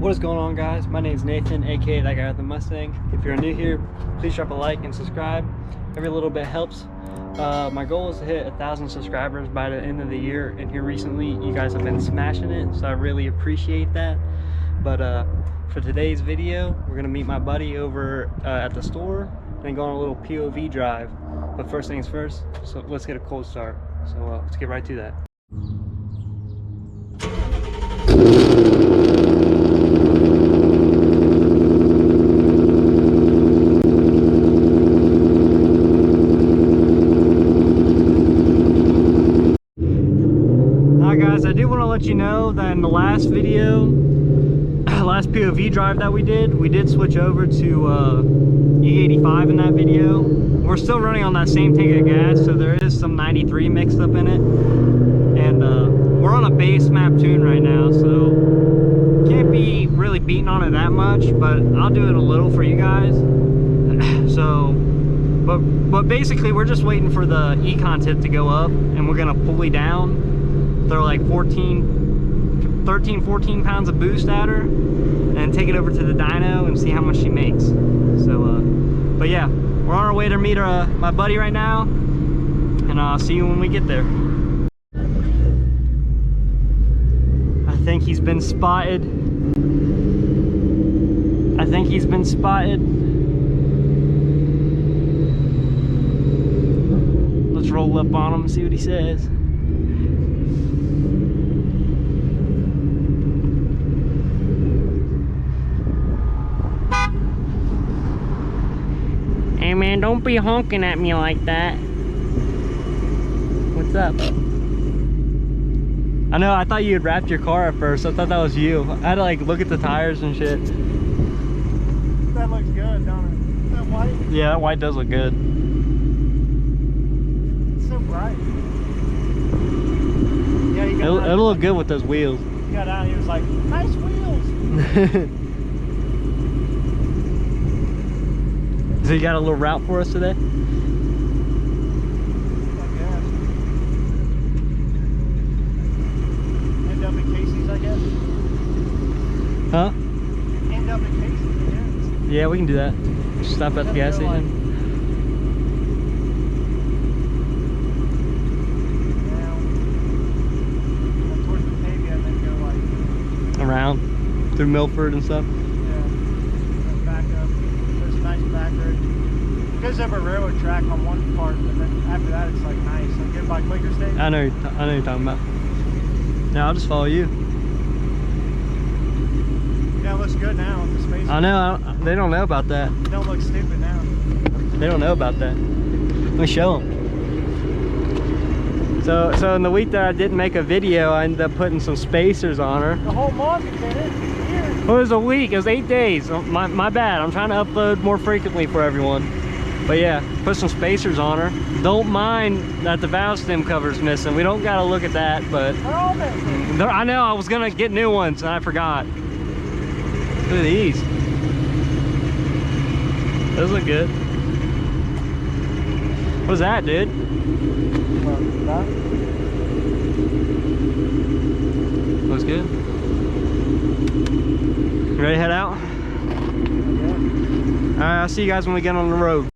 What is going on, guys? My name is Nathan, aka that guy with the Mustang. If you're new here, please drop a like and subscribe. Every little bit helps. My goal is to hit 1,000 subscribers by the end of the year, and here recently you guys have been smashing it, so I really appreciate that. But for today's video, we're gonna meet my buddy over at the store and go on a little POV drive. But first things first, so let's get a cold start. So let's get right to that. Guys, I do want to let you know that in the last video, last POV drive that we did switch over to E85 in that video. We're still running on that same tank of gas, so there is some 93 mixed up in it. And we're on a base map tune right now, so can't be really beating on it that much, but I'll do it a little for you guys. So, but basically we're just waiting for the econ tip to go up, and we're gonna pulley down. Throw like 13, 14 pounds of boost at her and take it over to the dyno and see how much she makes. So, but yeah, we're on our way to meet my buddy right now, and I'll see you when we get there. I think he's been spotted. I think he's been spotted. Let's roll up on him and see what he says. Hey man, don't be honking at me like that. What's up? I know, I thought you had wrapped your car at first. I thought that was you. I had to like look at the tires and shit. That looks good, don't it? Is that white? Yeah, that white does look good. It's so bright. Yeah, It'll look good with those wheels. He got out and he was like, nice wheels. So you got a little route for us today? I guess. End up in Casey's, I guess. Huh? End up in Casey's, I guess. Yeah, we can do that. Just stop at the gas station. Down towards Batavia and then go like Around through Milford and stuff. It goes over a railroad track on one part, but then after that it's like nice. Like get by Quaker State. I know you're talking about. Now I'll just follow you. Yeah, it looks good now with the space. I know, they don't know about that. It don't look stupid now. They don't know about that. Let me show them. So in the week that I didn't make a video, I ended up putting some spacers on her. The whole month, you did it. Well, it was a week. It was 8 days. My bad. I'm trying to upload more frequently for everyone. But yeah, put some spacers on her. Don't mind that the valve stem cover's missing. We don't gotta look at that, but they're all missing. I know, I was gonna get new ones and I forgot. Look at these. Those look good. What is that, dude? That? Looks good. You ready to head out? Yeah. Alright, I'll see you guys when we get on the road.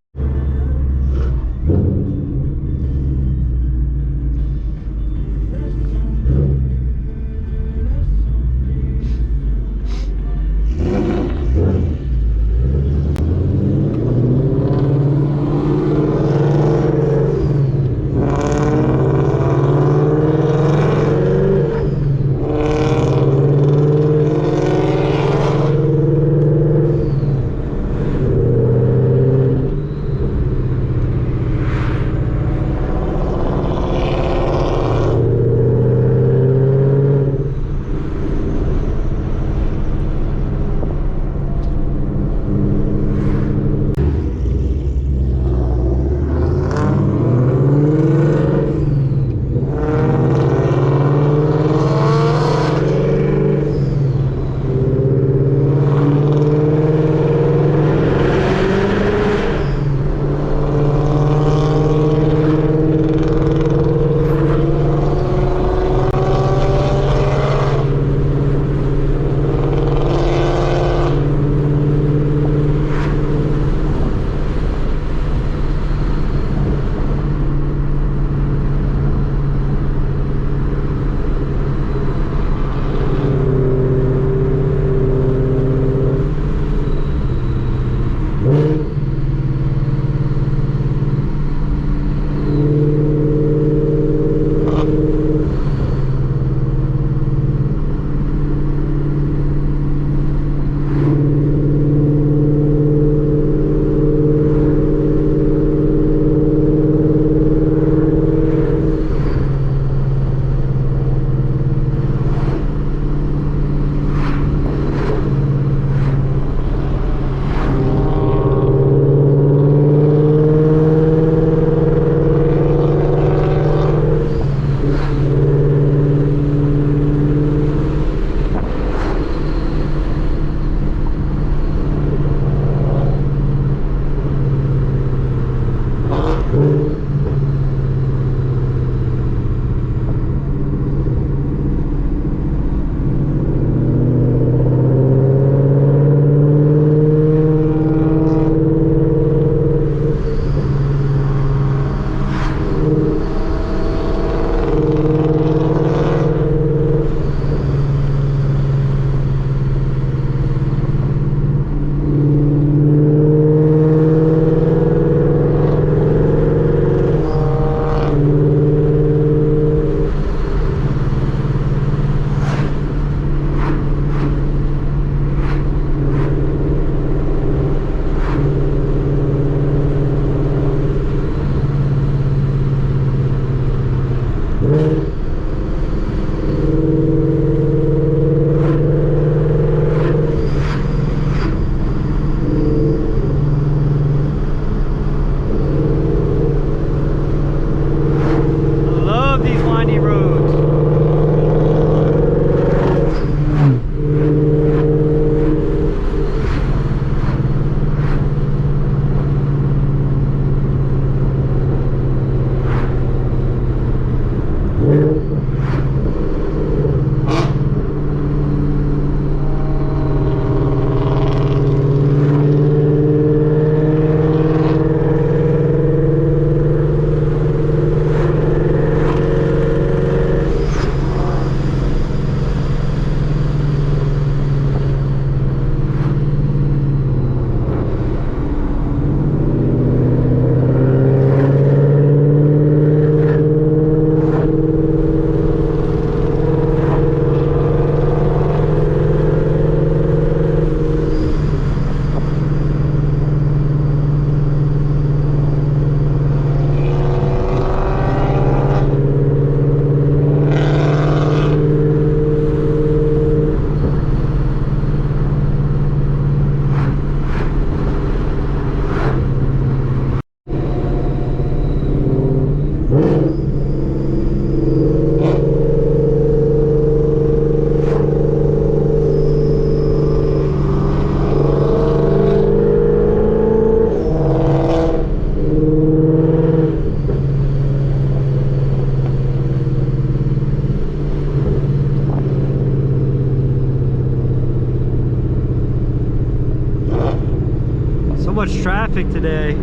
much traffic today.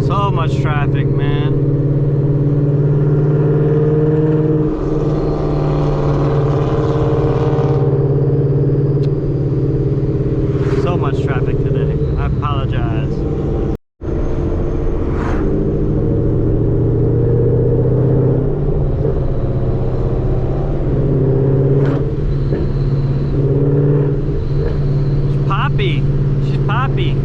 So much traffic, man. So much traffic today. I apologize. She's Poppy. She's Poppy.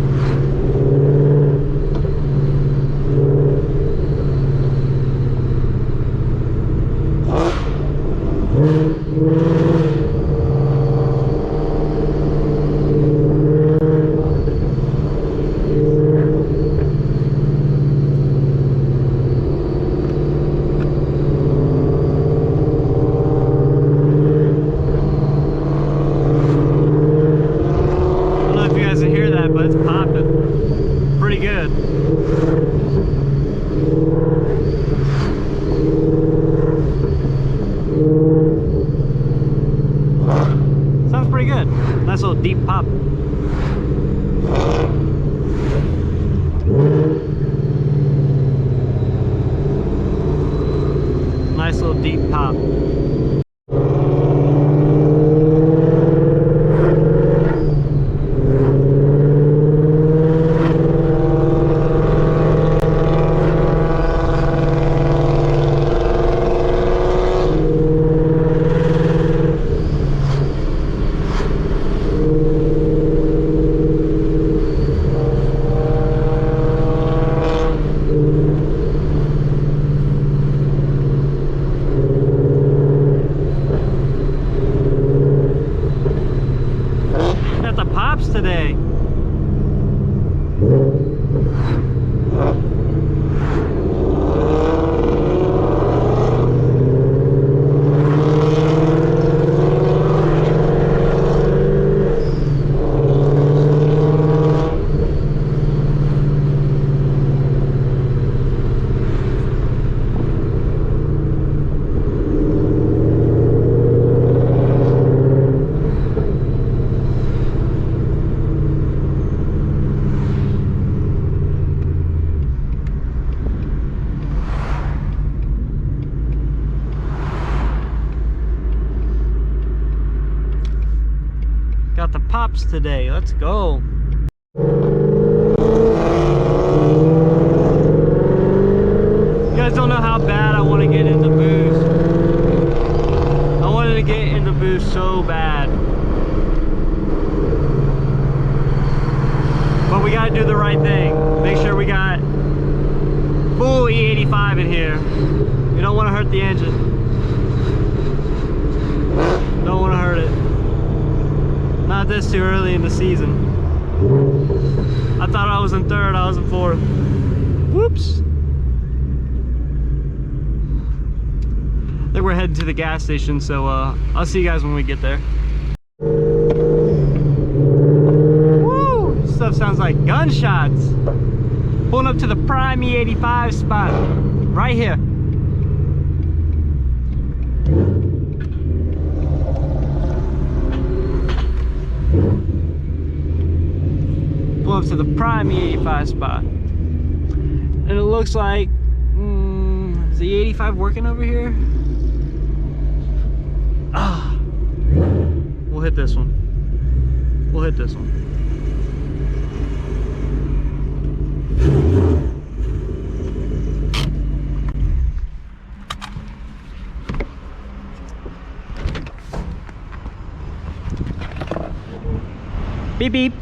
But it's popping pretty good. Sounds pretty good. Nice little deep pop. Nice little deep pop. Today. Got the pops today. Let's go. You guys don't know how bad I want to get into boost. I wanted to get into boost so bad. But we gotta do the right thing. Make sure we got full E85 in here. You don't want to hurt the engine. Don't want to hurt it. Not this too early in the season. I thought I was in third, I was in fourth. Whoops. I think we're heading to the gas station, so I'll see you guys when we get there. Woo! This stuff sounds like gunshots. Pulling up to the prime E85 spot. Right here. Pull up to the prime E85 spot. And it looks like, is the E85 working over here? Ah, we'll hit this one. We'll hit this one. Beep beep.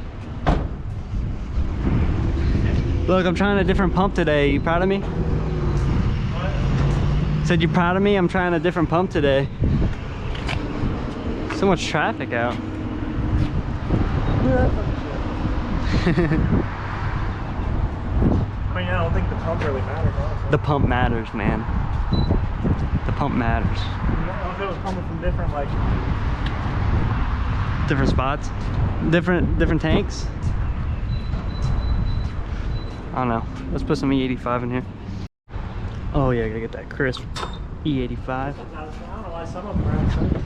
Look, I'm trying a different pump today. You proud of me? What? Said you proud of me? I'm trying a different pump today. So much traffic out. I mean, I don't think the pump really matters, honestly. The pump matters, man. The pump matters. I don't know if it was coming from different, like... Different spots? Different tanks? I don't know. Let's put some E85 in here. Oh yeah, I gotta get that crisp E85. I don't know why some of them are outside.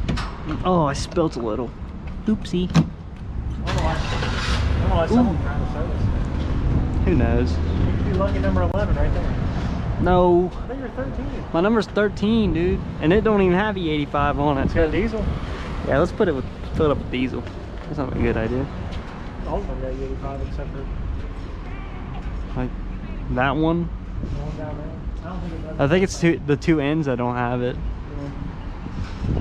Oh, I spilt a little. Oopsie. I don't know why some of them are out of service. Who knows? You could be lucky number 11 right there. No. I think you're 13. My number's 13, dude. And it don't even have E85 on it. It's got diesel. Yeah, let's fill it up with diesel. That's not a good idea. All of them got 85 except for Like that one. the one down there. I don't think it does. I think it's the two ends that don't have it.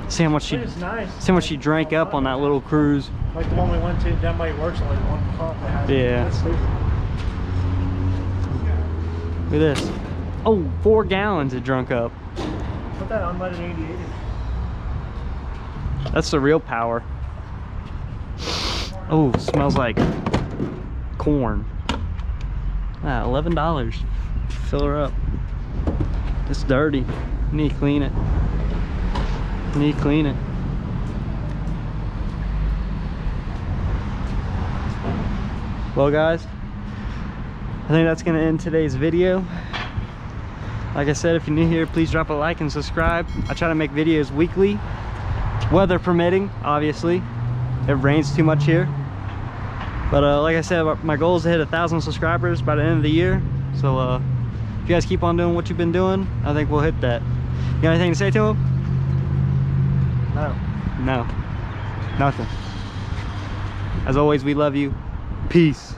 See how much she It's nice. see how much she drank up on that little cruise. Like the one we went to, that might works only one pump that has Yeah. That's stupid. Look at this. Oh, 4 gallons it drunk up. Put that unleaded 88 in. That's the real power. Oh, smells like corn. Ah, $11. Fill her up. It's dirty. You need to clean it. You need to clean it. Well, guys, I think that's gonna end today's video. Like I said, if you're new here, please drop a like and subscribe. I try to make videos weekly, weather permitting, obviously. It rains too much here. But like I said, my goal is to hit 1,000 subscribers by the end of the year. So if you guys keep on doing what you've been doing, I think we'll hit that. You got anything to say to him? No. No. Nothing. As always, we love you. Peace.